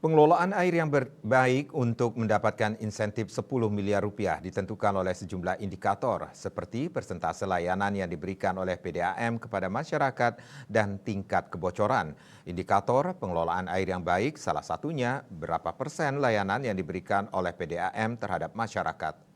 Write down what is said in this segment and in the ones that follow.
Pengelolaan air yang baik untuk mendapatkan insentif 10 miliar rupiah ditentukan oleh sejumlah indikator seperti persentase layanan yang diberikan oleh PDAM kepada masyarakat dan tingkat kebocoran. Indikator pengelolaan air yang baik salah satunya berapa persen layanan yang diberikan oleh PDAM terhadap masyarakat.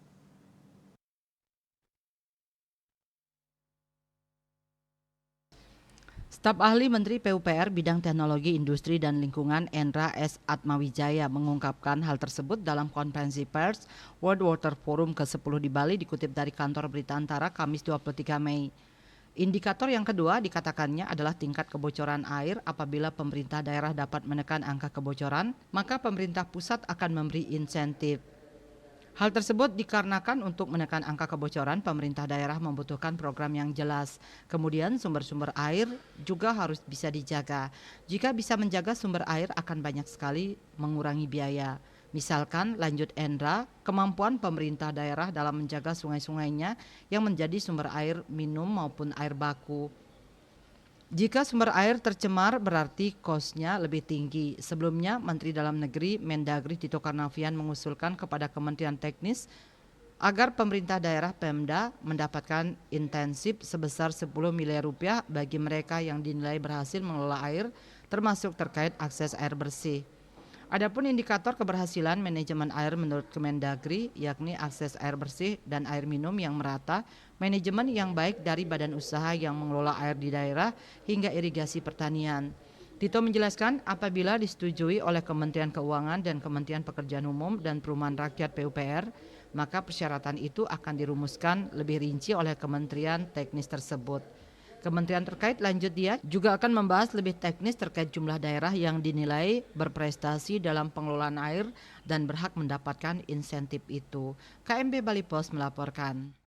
Staf ahli Menteri PUPR bidang teknologi industri dan lingkungan Endra S. Atmawijaya mengungkapkan hal tersebut dalam konferensi pers World Water Forum ke-10 di Bali dikutip dari kantor berita Antara Kamis 23 Mei. Indikator yang kedua dikatakannya adalah tingkat kebocoran air. Apabila pemerintah daerah dapat menekan angka kebocoran, maka pemerintah pusat akan memberi insentif. Hal tersebut dikarenakan untuk menekan angka kebocoran, pemerintah daerah membutuhkan program yang jelas. Kemudian sumber-sumber air juga harus bisa dijaga. Jika bisa menjaga sumber air akan banyak sekali mengurangi biaya. Misalkan, lanjut Endra, kemampuan pemerintah daerah dalam menjaga sungai-sungainya yang menjadi sumber air minum maupun air baku. Jika sumber air tercemar berarti kosnya lebih tinggi. Sebelumnya, Menteri Dalam Negeri Mendagri Tito Karnavian mengusulkan kepada Kementerian Teknis agar pemerintah daerah Pemda mendapatkan intensif sebesar 10 miliar rupiah bagi mereka yang dinilai berhasil mengelola air, termasuk terkait akses air bersih. Adapun indikator keberhasilan manajemen air menurut Kemendagri, yakni akses air bersih dan air minum yang merata, manajemen yang baik dari badan usaha yang mengelola air di daerah, hingga irigasi pertanian. Tito menjelaskan apabila disetujui oleh Kementerian Keuangan dan Kementerian Pekerjaan Umum dan Perumahan Rakyat PUPR, maka persyaratan itu akan dirumuskan lebih rinci oleh Kementerian Teknis tersebut. Kementerian terkait, lanjut dia, juga akan membahas lebih teknis terkait jumlah daerah yang dinilai berprestasi dalam pengelolaan air dan berhak mendapatkan insentif itu. KMB Bali Pos melaporkan.